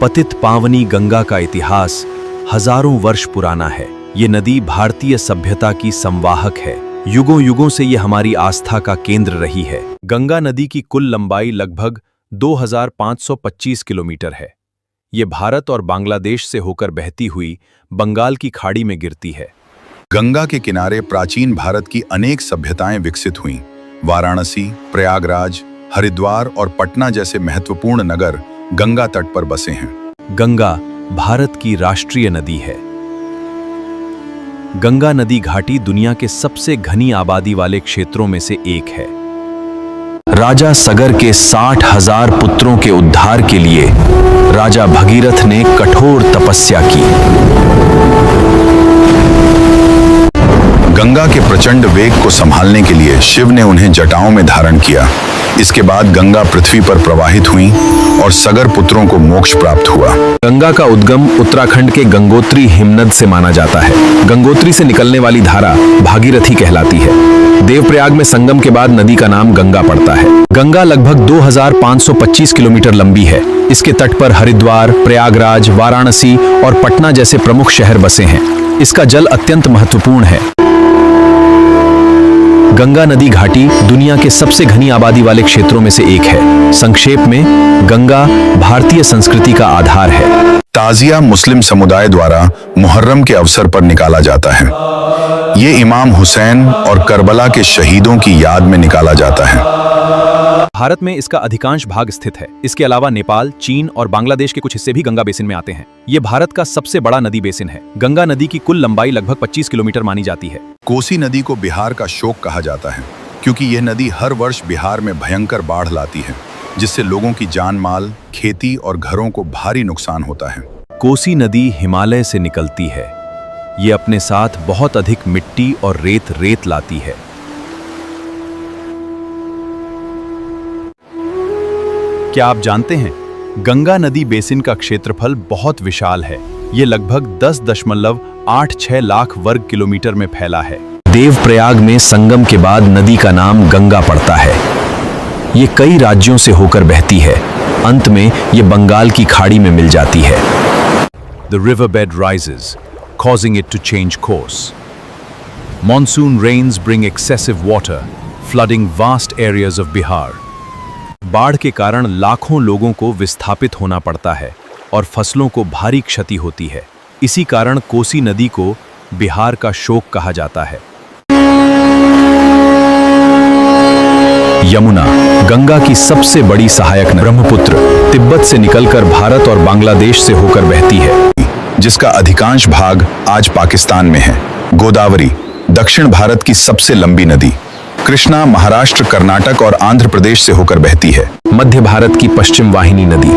पतित पावनी गंगा का इतिहास हजारों वर्ष पुराना है। ये नदी भारतीय सभ्यता की संवाहक है। युगों युगों से ये हमारी आस्था का केंद्र रही है। गंगा नदी की कुल लंबाई लगभग 2525 किलोमीटर है। ये भारत और बांग्लादेश से होकर बहती हुई बंगाल की खाड़ी में गिरती है। गंगा के किनारे प्राचीन भारत की अनेक सभ्यताएं विकसित हुईं। वाराणसी, प्रयागराज, हरिद्वार और पटना जैसे महत्वपूर्ण नगर गंगा तट पर बसे हैं। गंगा भारत की राष्ट्रीय नदी है। गंगा नदी घाटी दुनिया के सबसे घनी आबादी वाले क्षेत्रों में से एक है। राजा सगर के 60,000 पुत्रों के उद्धार के लिए राजा भगीरथ ने कठोर तपस्या की। गंगा के प्रचंड वेग को संभालने के लिए शिव ने उन्हें जटाओं में धारण किया। इसके बाद गंगा पृथ्वी पर प्रवाहित हुई और सगर पुत्रों को मोक्ष प्राप्त हुआ। गंगा का उद्गम उत्तराखंड के गंगोत्री हिमनद से माना जाता है। गंगोत्री से निकलने वाली धारा भागीरथी कहलाती है। देवप्रयाग में संगम के बाद नदी का नाम गंगा पड़ता है। गंगा लगभग 2525 किलोमीटर लंबी है। इसके तट पर हरिद्वार, प्रयागराज, वाराणसी और पटना जैसे प्रमुख शहर बसे हैं। इसका जल अत्यंत महत्वपूर्ण है। गंगा नदी घाटी दुनिया के सबसे घनी आबादी वाले क्षेत्रों में से एक है। संक्षेप में, गंगा भारतीय संस्कृति का आधार है। ताजिया मुस्लिम समुदाय द्वारा मुहर्रम के अवसर पर निकाला जाता है। ये इमाम हुसैन और करबला के शहीदों की याद में निकाला जाता है। भारत में इसका अधिकांश भाग स्थित है। इसके अलावा नेपाल, चीन और बांग्लादेश के कुछ हिस्से भी गंगा बेसिन में आते हैं। ये भारत का सबसे बड़ा नदी बेसिन है। गंगा नदी की कुल लंबाई लगभग 25 किलोमीटर मानी जाती है। कोसी नदी को बिहार का शोक कहा जाता है, क्योंकि यह नदी हर वर्ष बिहार में भयंकर बाढ़ लाती है, जिससे लोगों की जान माल, खेती और घरों को भारी नुकसान होता है। कोसी नदी हिमालय से निकलती है। ये अपने साथ बहुत अधिक मिट्टी और रेत लाती है। क्या आप जानते हैं, गंगा नदी बेसिन का क्षेत्रफल बहुत विशाल है। ये लगभग 10.86 लाख वर्ग किलोमीटर में फैला है। देवप्रयाग में संगम के बाद नदी का नाम गंगा पड़ता है। ये कई राज्यों से होकर बहती है। अंत में ये बंगाल की खाड़ी में मिल जाती है। The riverbed rises, causing it to change course. Monsoon rains bring excessive water, flooding vast areas of Bihar. बाढ़ के कारण लाखों लोगों को विस्थापित होना पड़ता है और फसलों को भारी क्षति होती है। इसी कारण कोसी नदी को बिहार का शोक कहा जाता है। यमुना गंगा की सबसे बड़ी सहायक नदी। ब्रह्मपुत्र तिब्बत से निकलकर भारत और बांग्लादेश से होकर बहती है, जिसका अधिकांश भाग आज पाकिस्तान में है। गोदावरी दक्षिण भारत की सबसे लंबी नदी। कृष्णा महाराष्ट्र, कर्नाटक और आंध्र प्रदेश से होकर बहती है। मध्य भारत की पश्चिम वाहिनी नदी।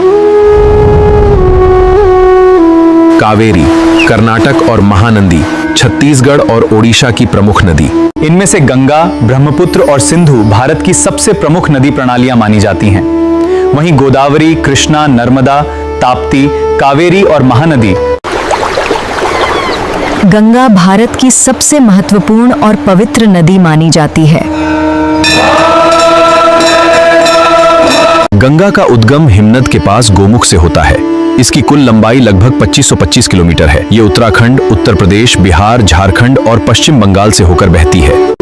कावेरी कर्नाटक और महानंदी छत्तीसगढ़ और ओडिशा की प्रमुख नदी। इनमें से गंगा, ब्रह्मपुत्र और सिंधु भारत की सबसे प्रमुख नदी प्रणालियां मानी जाती हैं। वहीं गोदावरी, कृष्णा, नर्मदा, ताप्ती, कावेरी और महानदी। गंगा भारत की सबसे महत्वपूर्ण और पवित्र नदी मानी जाती है। गंगा का उद्गम हिमनद के पास गोमुख से होता है। इसकी कुल लंबाई लगभग 2525 किलोमीटर है। ये उत्तराखंड, उत्तर प्रदेश, बिहार, झारखंड और पश्चिम बंगाल से होकर बहती है।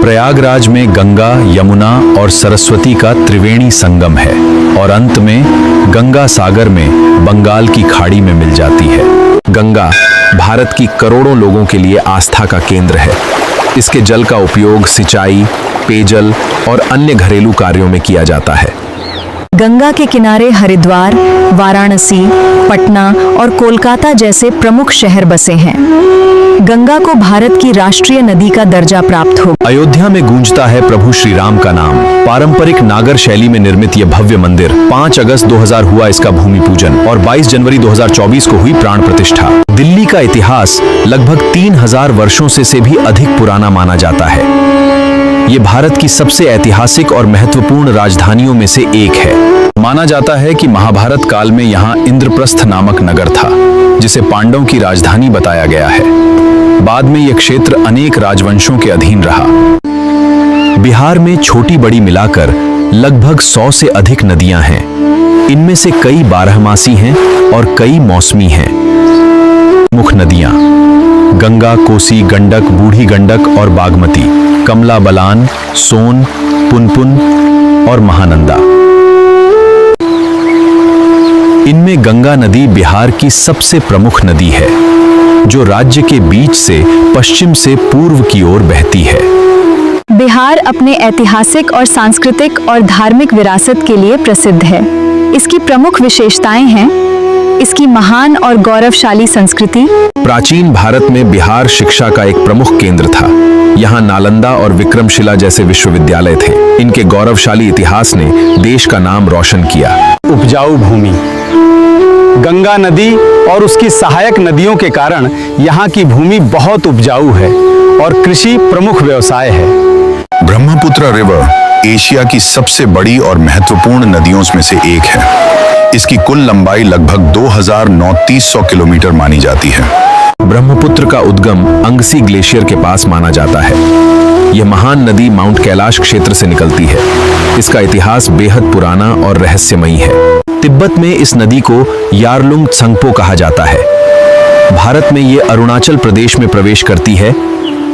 प्रयागराज में गंगा, यमुना और सरस्वती का त्रिवेणी संगम है और अंत में गंगा सागर में बंगाल की खाड़ी में मिल जाती है। गंगा भारत की करोड़ों लोगों के लिए आस्था का केंद्र है। इसके जल का उपयोग सिंचाई, पेयजल और अन्य घरेलू कार्यों में किया जाता है। गंगा के किनारे हरिद्वार, वाराणसी, पटना और कोलकाता जैसे प्रमुख शहर बसे हैं। गंगा को भारत की राष्ट्रीय नदी का दर्जा प्राप्त हो। अयोध्या में गूंजता है प्रभु श्री राम का नाम। पारंपरिक नागर शैली में निर्मित यह भव्य मंदिर 5 अगस्त 2000 हुआ इसका भूमि पूजन और 22 जनवरी 2024 को हुई प्राण प्रतिष्ठा। दिल्ली का इतिहास लगभग 3000 वर्षों से भी अधिक पुराना माना जाता है। ये भारत की सबसे ऐतिहासिक और महत्वपूर्ण राजधानियों में से एक है। माना जाता है कि महाभारत काल में यहाँ इंद्रप्रस्थ नामक नगर था, जिसे पांडवों की राजधानी बताया गया है। बाद में यह क्षेत्र अनेक राजवंशों के अधीन रहा। बिहार में छोटी बड़ी मिलाकर लगभग 100 से अधिक नदियां हैं। इनमें से कई बारहमासी हैं और कई मौसमी हैं। मुख्य नदियां गंगा, कोसी, गंडक, बूढ़ी गंडक और बागमती, कमला बलान, सोन, पुनपुन और महानंदा। इनमें गंगा नदी बिहार की सबसे प्रमुख नदी है, जो राज्य के बीच से पश्चिम से पूर्व की ओर बहती है। बिहार अपने ऐतिहासिक और सांस्कृतिक और धार्मिक विरासत के लिए प्रसिद्ध है। इसकी प्रमुख विशेषताएं हैं इसकी महान और गौरवशाली संस्कृति। प्राचीन भारत में बिहार शिक्षा का एक प्रमुख केंद्र था। यहाँ नालंदा और विक्रमशिला जैसे विश्वविद्यालय थे। इनके गौरवशाली इतिहास ने देश का नाम रोशन किया। उपजाऊ भूमि, गंगा नदी और उसकी सहायक नदियों के कारण यहाँ की भूमि बहुत उपजाऊ है और कृषि प्रमुख व्यवसाय है। ब्रह्मपुत्र रिवर एशिया की सबसे बड़ी और महत्वपूर्ण नदियों में से एक है। इसकी कुल लंबाई लगभग 2930 किलोमीटर मानी जाती है। ब्रह्मपुत्र का उद्गम अंगसी ग्लेशियर के पास माना जाता है। यह महान नदी माउंट कैलाश क्षेत्र से निकलती है। इसका इतिहास बेहद पुराना और रहस्यमयी है। तिब्बत में इस नदी को यारलुंग त्संगपो कहा जाता है। भारत में ये अरुणाचल प्रदेश में प्रवेश करती है,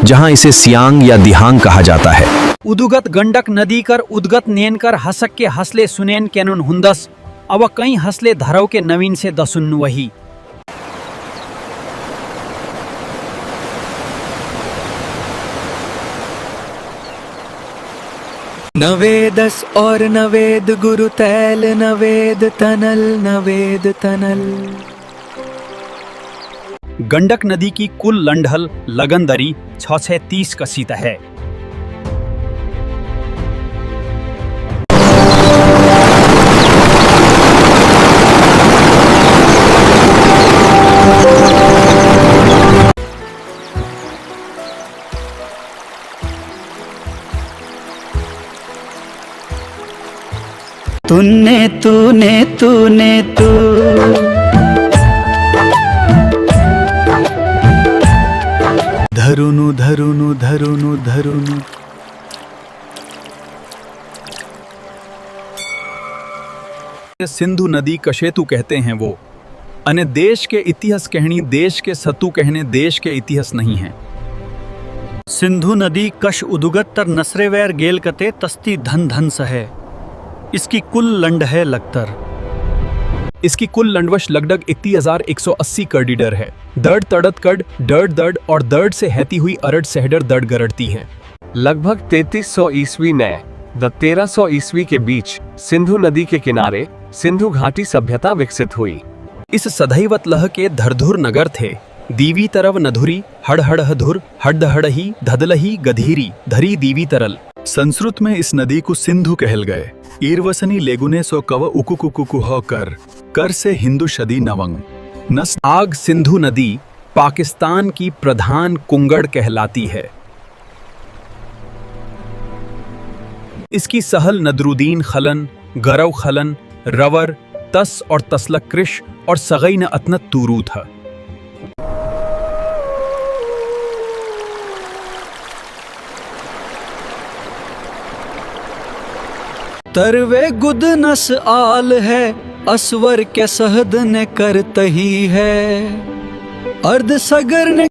जहां इसे सियांग या दिहांग कहा जाता है। उदुगत गंडक नदी कर उद्गत नेनकर हसक के हसले सुनेन केनुन हुंदस अब कई हसले धरव के नवीन से दसुन वही। नवेदस और नवेद गुरु तैल, नवेद तनल, नवेद तनल। गंडक नदी की कुल लंढल लगनदरी 630 कसीत है। तूने तूने तूने तू धरुनु धरुनु धरुनु धरुनु। सिंधु नदी कशेतु कहते हैं वो। अने देश के इतिहास कहनी देश के सतु कहने देश के इतिहास नहीं है। सिंधु नदी कश उदुगत तर नसरेवैर गेल कते तस्ती धन धन सहे। इसकी कुल लंड है लगतर। इसकी कुल लंडवश लगभग 31,180 किलोमीटर है। दर्द तड़त कड डर्ड दर्ड और दर्द से हैती हुई अरड सहडर दर्द गरड़ती है। लगभग 3300 ईस्वी ने 1300 ईस्वी के बीच सिंधु नदी के किनारे सिंधु घाटी सभ्यता विकसित हुई। इस सदैवत लह के धरधुर नगर थे। दीवी तरव नधुरी हड़हड़धुर हड़दहड़ही धदलही गधीरी धरी दीवी तरल। संस्कृत में इस नदी को सिंधु कहल गए। ईरवसनी लेगुने सो कव उकुकुकुकु हो कर से हिंदू शदी नवंग नस। आग सिंधु नदी पाकिस्तान की प्रधान कुंगड़ कहलाती है। इसकी सहल नदरुद्दीन खलन, गरव खलन, रवर, तस और तसलक कृश और सगई न अतनत तूरू था। तरवे गुद नस आल है, असवर के सहद ने करतही है। अर्ध सगर ने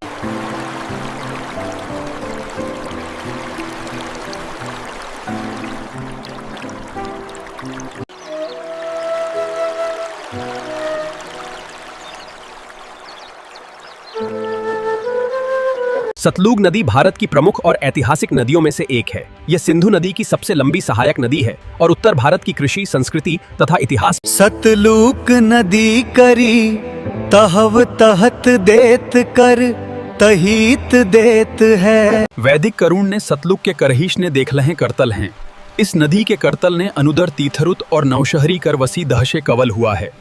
सतलुज नदी भारत की प्रमुख और ऐतिहासिक नदियों में से एक है। यह सिंधु नदी की सबसे लंबी सहायक नदी है और उत्तर भारत की कृषि, संस्कृति तथा इतिहास। सतलुज नदी करी तहव तहत देत कर तहीत देत है। वैदिक करुण ने सतलुज के करहीश ने देखलहें करतल हैं। इस नदी के करतल ने अनुदर तीथरुत और नौशहरी कर वसी दहशे कवल हुआ है।